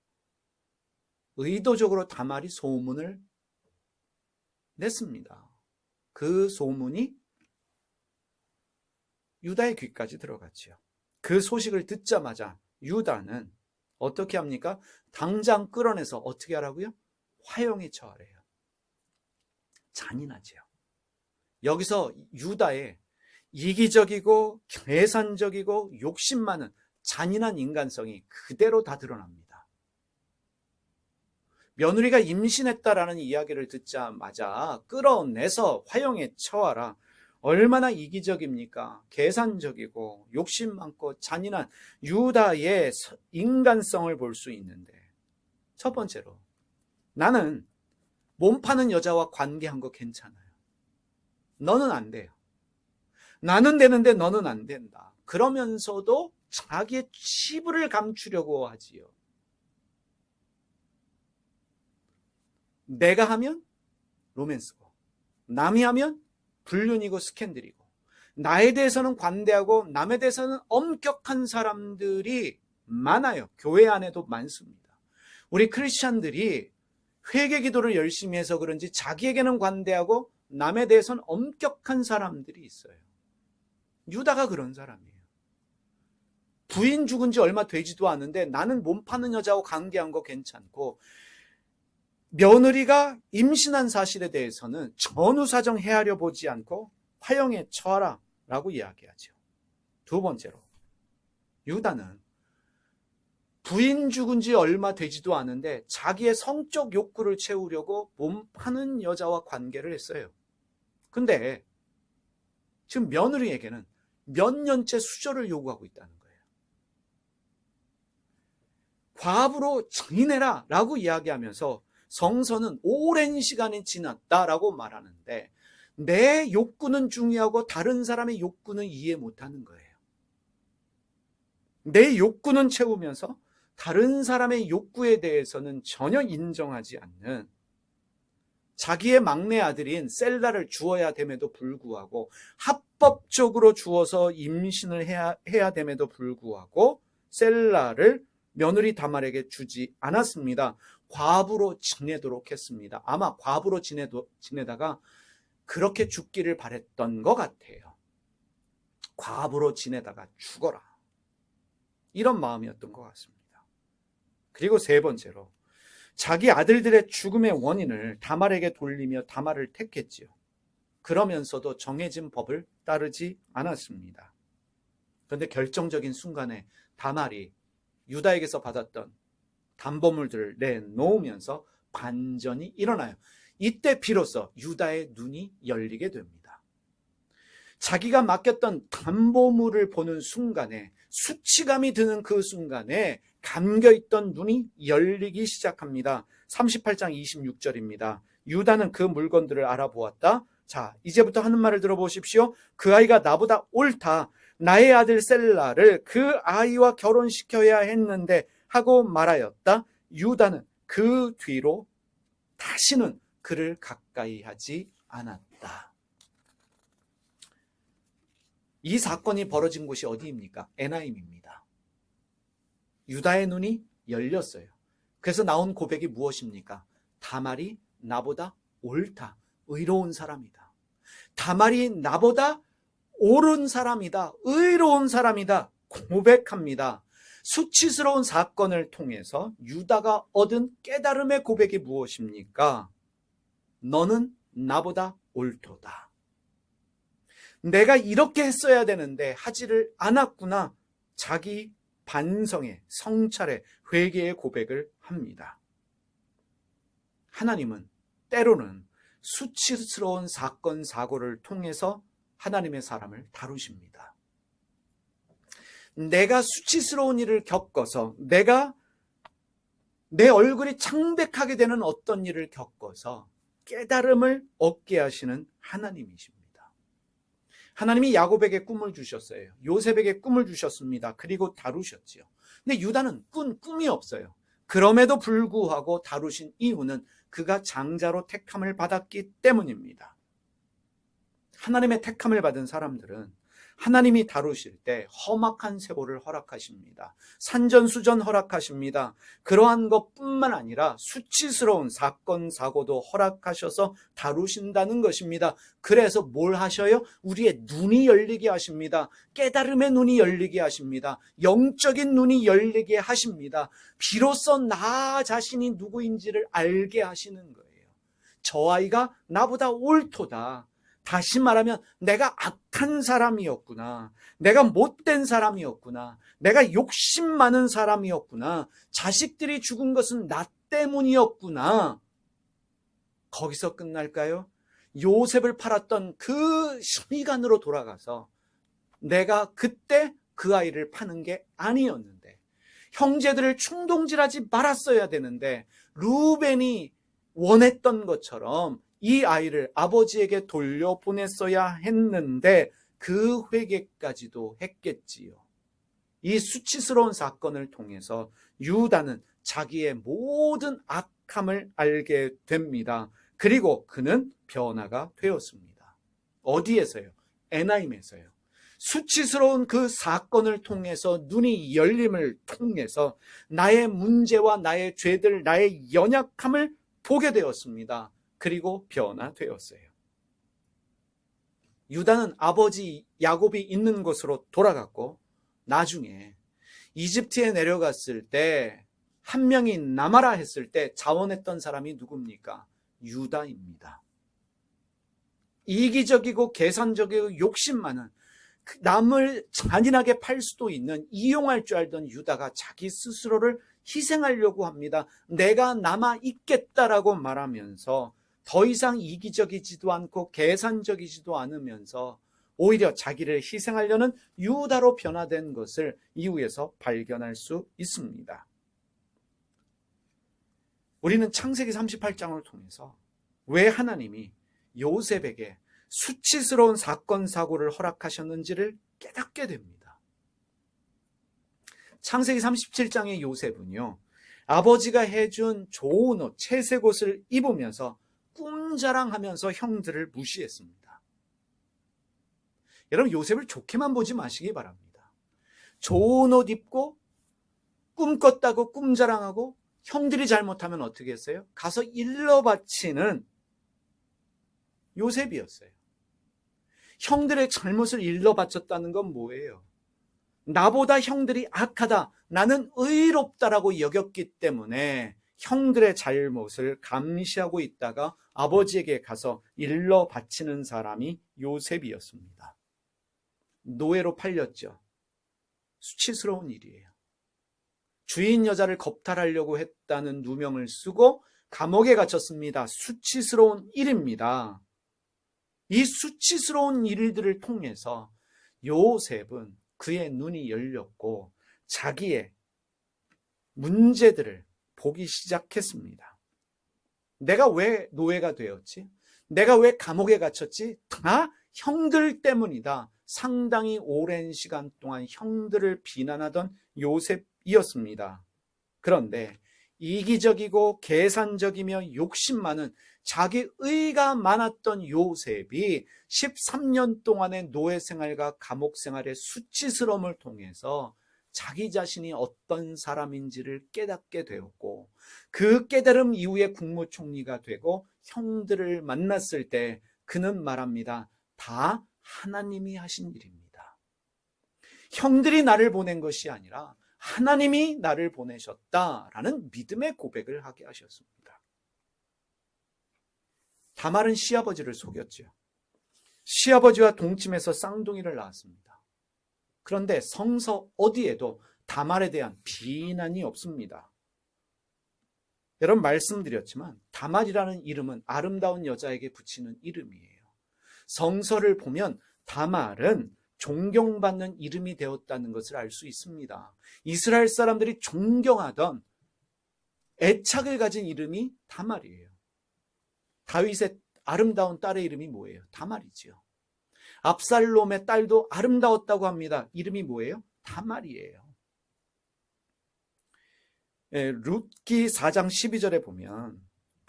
의도적으로 다말이 소문을 냈습니다. 그 소문이 유다의 귀까지 들어갔지요. 그 소식을 듣자마자 유다는 어떻게 합니까? 당장 끌어내서 어떻게 하라고요? 화형에 처하래요. 잔인하지요. 여기서 유다의 이기적이고 계산적이고 욕심 많은 잔인한 인간성이 그대로 다 드러납니다. 며느리가 임신했다라는 이야기를 듣자마자 끌어내서 화형에 처하라. 얼마나 이기적입니까? 계산적이고 욕심 많고 잔인한 유다의 인간성을 볼 수 있는데, 첫 번째로 나는 몸 파는 여자와 관계한 거 괜찮아요. 너는 안 돼요. 나는 되는데 너는 안 된다. 그러면서도 자기의 치부를 감추려고 하지요. 내가 하면 로맨스고, 남이 하면 불륜이고 스캔들이고, 나에 대해서는 관대하고 남에 대해서는 엄격한 사람들이 많아요. 교회 안에도 많습니다. 우리 크리스찬들이 회개 기도를 열심히 해서 그런지 자기에게는 관대하고 남에 대해서는 엄격한 사람들이 있어요. 유다가 그런 사람이에요. 부인 죽은 지 얼마 되지도 않은데 나는 몸 파는 여자하고 관계한 거 괜찮고, 며느리가 임신한 사실에 대해서는 전후사정 헤아려 보지 않고 화형에 처하라 라고 이야기하죠. 두 번째로, 유다는 부인 죽은 지 얼마 되지도 않은데 자기의 성적 욕구를 채우려고 몸 파는 여자와 관계를 했어요. 근데 지금 며느리에게는 몇 년째 수저를 요구하고 있다는 거예요. 과부로 증인해라 라고 이야기하면서 성서는 오랜 시간이 지났다라고 말하는데, 내 욕구는 중요하고 다른 사람의 욕구는 이해 못하는 거예요. 내 욕구는 채우면서 다른 사람의 욕구에 대해서는 전혀 인정하지 않는, 자기의 막내 아들인 셀라를 주어야 됨에도 불구하고, 합법적으로 주어서 임신을 해야 됨에도 불구하고 셀라를 며느리 다말에게 주지 않았습니다. 과부로 지내도록 했습니다. 아마 과부로 지내다가 그렇게 죽기를 바랬던 것 같아요. 과부로 지내다가 죽어라, 이런 마음이었던 것 같습니다. 그리고 세 번째로, 자기 아들들의 죽음의 원인을 다말에게 돌리며 다말을 택했지요. 그러면서도 정해진 법을 따르지 않았습니다. 그런데 결정적인 순간에 다말이 유다에게서 받았던 담보물들을 내놓으면서 반전이 일어나요. 이때 비로소 유다의 눈이 열리게 됩니다. 자기가 맡겼던 담보물을 보는 순간에, 수치감이 드는 그 순간에 감겨있던 눈이 열리기 시작합니다. 38장 26절입니다. 유다는 그 물건들을 알아보았다. 자, 이제부터 하는 말을 들어보십시오. 그 아이가 나보다 옳다. 나의 아들 셀라를 그 아이와 결혼시켜야 했는데 하고 말하였다. 유다는 그 뒤로 다시는 그를 가까이 하지 않았다. 이 사건이 벌어진 곳이 어디입니까? 에나임입니다. 유다의 눈이 열렸어요. 그래서 나온 고백이 무엇입니까? 다말이 나보다 옳다. 의로운 사람이다. 다말이 나보다 옳은 사람이다. 의로운 사람이다. 고백합니다. 수치스러운 사건을 통해서 유다가 얻은 깨달음의 고백이 무엇입니까? 너는 나보다 옳도다. 내가 이렇게 했어야 되는데 하지를 않았구나. 자기 반성의, 성찰의, 회개의 고백을 합니다. 하나님은 때로는 수치스러운 사건, 사고를 통해서 하나님의 사람을 다루십니다. 내가 수치스러운 일을 겪어서, 내가 내 얼굴이 창백하게 되는 어떤 일을 겪어서 깨달음을 얻게 하시는 하나님이십니다. 하나님이 야곱에게 꿈을 주셨어요. 요셉에게 꿈을 주셨습니다. 그리고 다루셨지요. 근데 유다는 꿈이 없어요. 그럼에도 불구하고 다루신 이유는 그가 장자로 택함을 받았기 때문입니다. 하나님의 택함을 받은 사람들은 하나님이 다루실 때 험악한 세월을 허락하십니다. 산전수전 허락하십니다. 그러한 것뿐만 아니라 수치스러운 사건, 사고도 허락하셔서 다루신다는 것입니다. 그래서 뭘 하셔요? 우리의 눈이 열리게 하십니다. 깨달음의 눈이 열리게 하십니다. 영적인 눈이 열리게 하십니다. 비로소 나 자신이 누구인지를 알게 하시는 거예요. 저 아이가 나보다 옳도다. 다시 말하면 내가 악한 사람이었구나. 내가 못된 사람이었구나. 내가 욕심 많은 사람이었구나. 자식들이 죽은 것은 나 때문이었구나. 거기서 끝날까요? 요셉을 팔았던 그 시간으로 돌아가서 내가 그때 그 아이를 파는 게 아니었는데, 형제들을 충동질하지 말았어야 되는데 루벤이 원했던 것처럼 이 아이를 아버지에게 돌려보냈어야 했는데 그 회개까지도 했겠지요. 이 수치스러운 사건을 통해서 유다는 자기의 모든 악함을 알게 됩니다. 그리고 그는 변화가 되었습니다. 어디에서요? 에나임에서요. 수치스러운 그 사건을 통해서 눈이 열림을 통해서 나의 문제와 나의 죄들, 나의 연약함을 보게 되었습니다. 그리고 변화되었어요. 유다는 아버지 야곱이 있는 곳으로 돌아갔고, 나중에 이집트에 내려갔을 때 한 명이 남아라 했을 때 자원했던 사람이 누굽니까? 유다입니다. 이기적이고 계산적이고 욕심 많은, 남을 잔인하게 팔 수도 있는, 이용할 줄 알던 유다가 자기 스스로를 희생하려고 합니다. 내가 남아 있겠다라고 말하면서 더 이상 이기적이지도 않고 계산적이지도 않으면서 오히려 자기를 희생하려는 유다로 변화된 것을 이후에서 발견할 수 있습니다. 우리는 창세기 38장을 통해서 왜 하나님이 요셉에게 수치스러운 사건, 사고를 허락하셨는지를 깨닫게 됩니다. 창세기 37장의 요셉은요, 아버지가 해준 좋은 옷, 채색 옷을 입으면서 꿈자랑하면서 형들을 무시했습니다. 여러분, 요셉을 좋게만 보지 마시기 바랍니다. 좋은 옷 입고 꿈 꿨다고 꿈자랑하고 형들이 잘못하면 어떻게 했어요? 가서 일러 바치는 요셉이었어요. 형들의 잘못을 일러 바쳤다는 건 뭐예요? 나보다 형들이 악하다, 나는 의롭다라고 여겼기 때문에 형들의 잘못을 감시하고 있다가 아버지에게 가서 일러 바치는 사람이 요셉이었습니다. 노예로 팔렸죠. 수치스러운 일이에요. 주인 여자를 겁탈하려고 했다는 누명을 쓰고 감옥에 갇혔습니다. 수치스러운 일입니다. 이 수치스러운 일들을 통해서 요셉은 그의 눈이 열렸고 자기의 문제들을 보기 시작했습니다. 내가 왜 노예가 되었지? 내가 왜 감옥에 갇혔지? 다 형들 때문이다. 상당히 오랜 시간 동안 형들을 비난하던 요셉이었습니다. 그런데 이기적이고 계산적이며 욕심 많은, 자기 의가 많았던 요셉이 13년 동안의 노예 생활과 감옥 생활의 수치스러움을 통해서 자기 자신이 어떤 사람인지를 깨닫게 되었고, 그 깨달음 이후에 국무총리가 되고 형들을 만났을 때 그는 말합니다. 다 하나님이 하신 일입니다. 형들이 나를 보낸 것이 아니라 하나님이 나를 보내셨다라는 믿음의 고백을 하게 하셨습니다. 다말은 시아버지를 속였죠. 시아버지와 동침해서 쌍둥이를 낳았습니다. 그런데 성서 어디에도 다말에 대한 비난이 없습니다. 여러분, 말씀드렸지만 다말이라는 이름은 아름다운 여자에게 붙이는 이름이에요. 성서를 보면 다말은 존경받는 이름이 되었다는 것을 알 수 있습니다. 이스라엘 사람들이 존경하던, 애착을 가진 이름이 다말이에요. 다윗의 아름다운 딸의 이름이 뭐예요? 다말이지요. 압살롬의 딸도 아름다웠다고 합니다. 이름이 뭐예요? 다말이에요. 룻기 4장 12절에 보면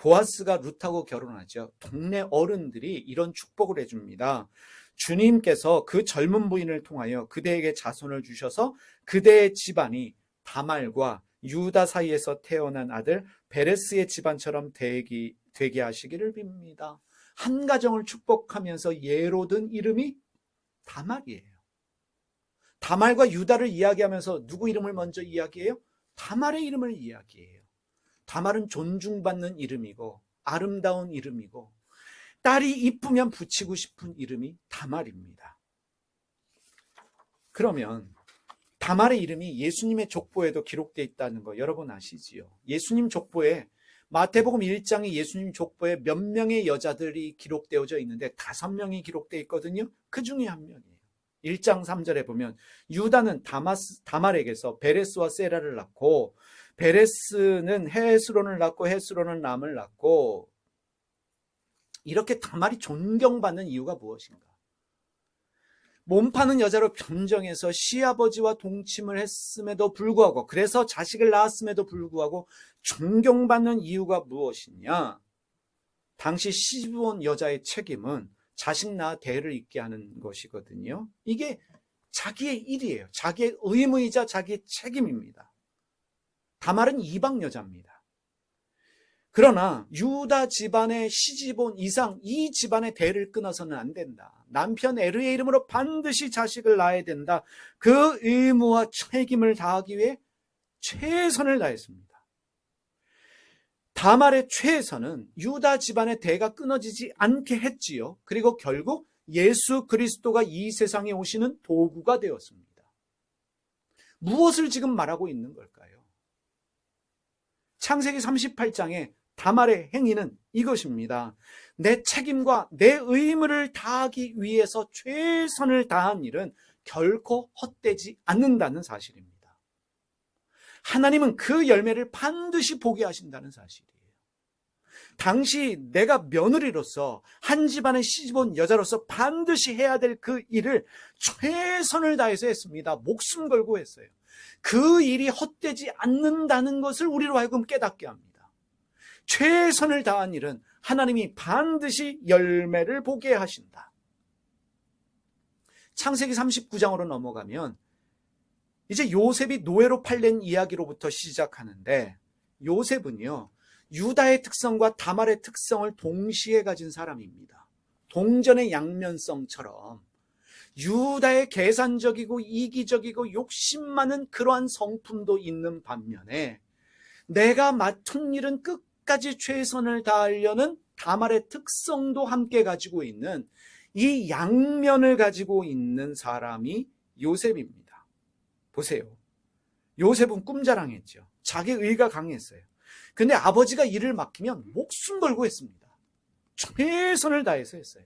보아스가 룻하고 결혼하죠. 동네 어른들이 이런 축복을 해줍니다. 주님께서 그 젊은 부인을 통하여 그대에게 자손을 주셔서 그대의 집안이 다말과 유다 사이에서 태어난 아들 베레스의 집안처럼 되게 하시기를 빕니다. 한 가정을 축복하면서 예로 든 이름이 다말이에요. 다말과 유다를 이야기하면서 누구 이름을 먼저 이야기해요? 다말의 이름을 이야기해요. 다말은 존중받는 이름이고 아름다운 이름이고 딸이 이쁘면 붙이고 싶은 이름이 다말입니다. 그러면 다말의 이름이 예수님의 족보에도 기록되어 있다는 거 여러분 아시지요? 예수님 족보에 마태복음 1장에 예수님 족보에 몇 명의 여자들이 기록되어져 있는데 5명이 기록되어 있거든요. 그 중에 한 명이에요. 1장 3절에 보면 유다는 다말에게서 베레스와 세라를 낳고 베레스는 헤스론을 낳고 헤스론은 람을 낳고 이렇게 다말이 존경받는 이유가 무엇인가? 몸 파는 여자로 변정해서 시아버지와 동침을 했음에도 불구하고 그래서 자식을 낳았음에도 불구하고 존경받는 이유가 무엇이냐? 당시 시집 온 여자의 책임은 자식 낳아 대를 잇게 하는 것이거든요. 이게 자기의 일이에요. 자기의 의무이자 자기의 책임입니다. 다말은 이방 여자입니다. 그러나 유다 집안의 시집 온 이상 이 집안의 대를 끊어서는 안 된다. 남편 에르의 이름으로 반드시 자식을 낳아야 된다. 그 의무와 책임을 다하기 위해 최선을 다했습니다. 다말의 최선은 유다 집안의 대가 끊어지지 않게 했지요. 그리고 결국 예수 그리스도가 이 세상에 오시는 도구가 되었습니다. 무엇을 지금 말하고 있는 걸까요? 창세기 38장에 다말의 행위는 이것입니다. 내 책임과 내 의무를 다하기 위해서 최선을 다한 일은 결코 헛되지 않는다는 사실입니다. 하나님은 그 열매를 반드시 보게 하신다는 사실이에요. 당시 내가 며느리로서 한 집안에 시집 온 여자로서 반드시 해야 될 그 일을 최선을 다해서 했습니다. 목숨 걸고 했어요. 그 일이 헛되지 않는다는 것을 우리로 하여금 깨닫게 합니다. 최선을 다한 일은 하나님이 반드시 열매를 보게 하신다. 창세기 39장으로 넘어가면 이제 요셉이 노예로 팔린 이야기로부터 시작하는데 요셉은요 유다의 특성과 다말의 특성을 동시에 가진 사람입니다. 동전의 양면성처럼 유다의 계산적이고 이기적이고 욕심 많은 그러한 성품도 있는 반면에 내가 맡은 일은 끝까지 최선을 다하려는 다말의 특성도 함께 가지고 있는 이 양면을 가지고 있는 사람이 요셉입니다. 보세요. 요셉은 꿈자랑했죠. 자기 의가 강했어요. 근데 아버지가 일을 맡기면 목숨 걸고 했습니다. 최선을 다해서 했어요.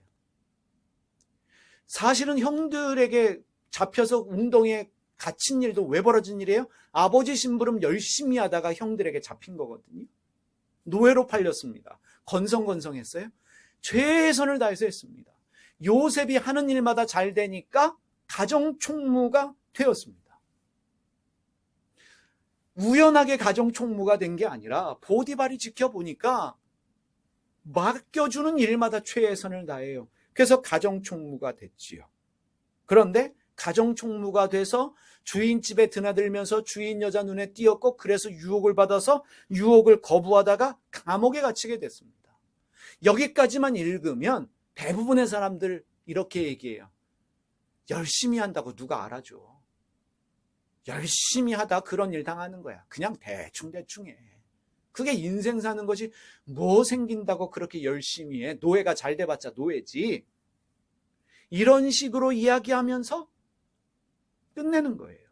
사실은 형들에게 잡혀서 운동에 갇힌 일도 왜 벌어진 일이에요? 아버지 심부름 열심히 하다가 형들에게 잡힌 거거든요. 노예로 팔렸습니다. 건성건성했어요. 최선을 다해서 했습니다. 요셉이 하는 일마다 잘 되니까 가정총무가 되었습니다. 우연하게 가정총무가 된 게 아니라 보디발이 지켜보니까 맡겨주는 일마다 최선을 다해요. 그래서 가정총무가 됐지요. 그런데 가정총무가 돼서 주인 집에 드나들면서 주인 여자 눈에 띄었고 그래서 유혹을 받아서 유혹을 거부하다가 감옥에 갇히게 됐습니다. 여기까지만 읽으면 대부분의 사람들 이렇게 얘기해요. 열심히 한다고 누가 알아줘. 열심히 하다 그런 일 당하는 거야. 그냥 대충 해. 그게 인생 사는 것이 뭐 생긴다고 그렇게 열심히 해. 노예가 잘 돼봤자 노예지. 이런 식으로 이야기하면서 끝내는 거예요.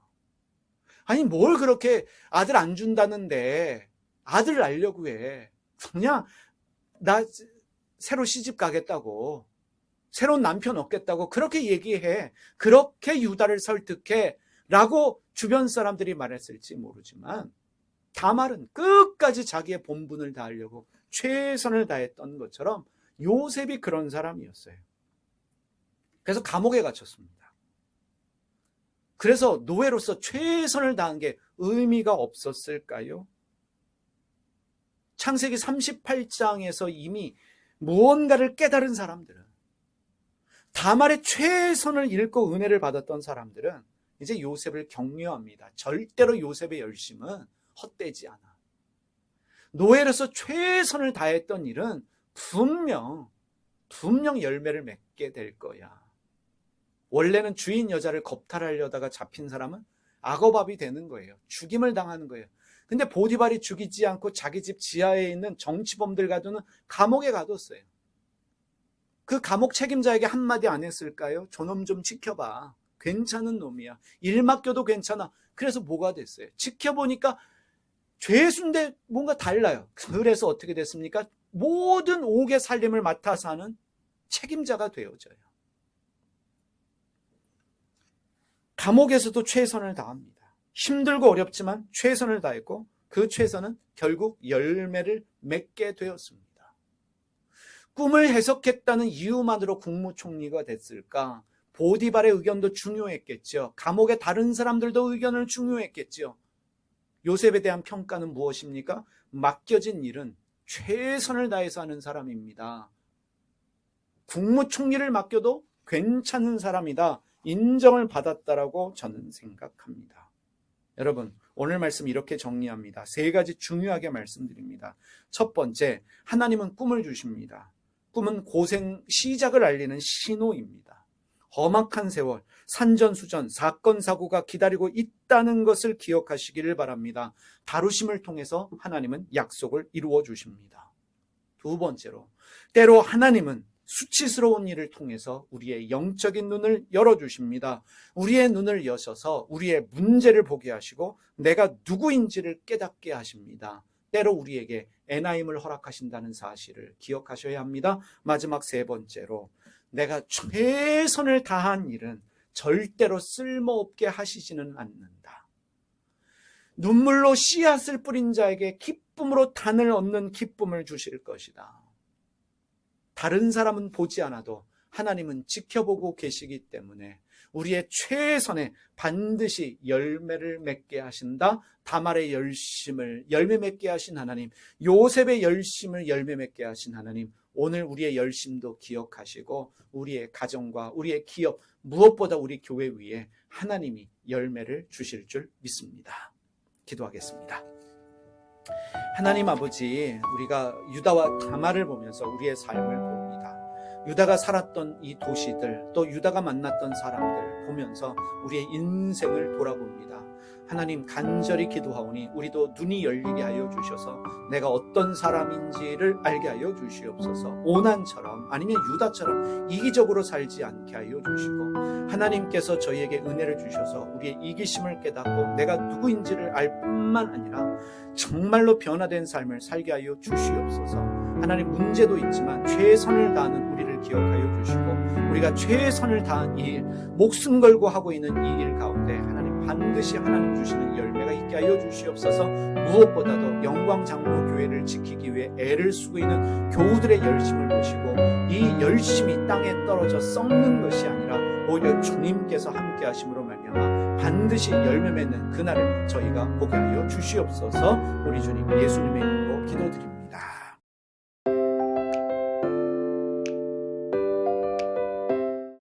아니 뭘 그렇게 아들 안 준다는데 아들 낳으려고 해. 그냥 나 새로 시집 가겠다고 새로운 남편 얻겠다고 그렇게 얘기해. 그렇게 유다를 설득해 라고 주변 사람들이 말했을지 모르지만 다말은 끝까지 자기의 본분을 다하려고 최선을 다했던 것처럼 요셉이 그런 사람이었어요. 그래서 감옥에 갇혔습니다. 그래서 노예로서 최선을 다한 게 의미가 없었을까요? 창세기 38장에서 이미 무언가를 깨달은 사람들은, 다말의 최선을 잃고 은혜를 받았던 사람들은 이제 요셉을 격려합니다. 절대로 요셉의 열심은 헛되지 않아. 노예로서 최선을 다했던 일은 분명 열매를 맺게 될 거야. 원래는 주인 여자를 겁탈하려다가 잡힌 사람은 악어밥이 되는 거예요. 죽임을 당하는 거예요. 근데 보디발이 죽이지 않고 자기 집 지하에 있는 정치범들 가두는 감옥에 가뒀어요. 그 감옥 책임자에게 한마디 안 했을까요? 저놈 좀 지켜봐. 괜찮은 놈이야. 일 맡겨도 괜찮아. 그래서 뭐가 됐어요? 지켜보니까 죄수인데 뭔가 달라요. 그래서 어떻게 됐습니까? 모든 옥의 살림을 맡아서 하는 책임자가 되어져요. 감옥에서도 최선을 다합니다. 힘들고 어렵지만 최선을 다했고 그 최선은 결국 열매를 맺게 되었습니다. 꿈을 해석했다는 이유만으로 국무총리가 됐을까? 보디발의 의견도 중요했겠죠. 감옥의 다른 사람들도 의견을 중요했겠죠. 요셉에 대한 평가는 무엇입니까? 맡겨진 일은 최선을 다해서 하는 사람입니다. 국무총리를 맡겨도 괜찮은 사람이다. 인정을 받았다라고 저는 생각합니다. 여러분, 오늘 말씀 이렇게 정리합니다. 3가지 중요하게 말씀드립니다. 첫 번째, 하나님은 꿈을 주십니다. 꿈은 고생 시작을 알리는 신호입니다. 험악한 세월, 산전수전, 사건, 사고가 기다리고 있다는 것을 기억하시기를 바랍니다. 다루심을 통해서 하나님은 약속을 이루어 주십니다. 두 번째로, 때로 하나님은 수치스러운 일을 통해서 우리의 영적인 눈을 열어주십니다. 우리의 눈을 여셔서 우리의 문제를 보게 하시고 내가 누구인지를 깨닫게 하십니다. 때로 우리에게 에나임을 허락하신다는 사실을 기억하셔야 합니다. 마지막 3번째로, 내가 최선을 다한 일은 절대로 쓸모없게 하시지는 않는다. 눈물로 씨앗을 뿌린 자에게 기쁨으로 단을 얻는 기쁨을 주실 것이다. 다른 사람은 보지 않아도 하나님은 지켜보고 계시기 때문에 우리의 최선에 반드시 열매를 맺게 하신다. 다말의 열심을 열매 맺게 하신 하나님, 요셉의 열심을 열매 맺게 하신 하나님, 오늘 우리의 열심도 기억하시고 우리의 가정과 우리의 기업, 무엇보다 우리 교회 위에 하나님이 열매를 주실 줄 믿습니다. 기도하겠습니다. 하나님 아버지, 우리가 유다와 다말을 보면서 우리의 삶을 봅니다. 유다가 살았던 이 도시들, 또 유다가 만났던 사람들 보면서 우리의 인생을 돌아봅니다. 하나님, 간절히 기도하오니 우리도 눈이 열리게 하여 주셔서 내가 어떤 사람인지를 알게 하여 주시옵소서. 오난처럼 아니면 유다처럼 이기적으로 살지 않게 하여 주시고, 하나님께서 저희에게 은혜를 주셔서 우리의 이기심을 깨닫고 내가 누구인지를 알 뿐만 아니라 정말로 변화된 삶을 살게 하여 주시옵소서. 하나님, 문제도 있지만 최선을 다하는 우리를 기억하여 주시고, 우리가 최선을 다한 이 일, 목숨 걸고 하고 있는 이 일 가운데 하나님 반드시 하나님 주시는 열매가 있게 하여 주시옵소서. 무엇보다도 영광 장로 교회를 지키기 위해 애를 쓰고 있는 교우들의 열심을 보시고, 이 열심이 땅에 떨어져 썩는 것이 아니라 오히려 주님께서 함께 하심으로 말미암아 반드시 열매 맺는 그날을 저희가 보게 하여 주시옵소서. 우리 주님 예수님의 이름으로 기도드립니다.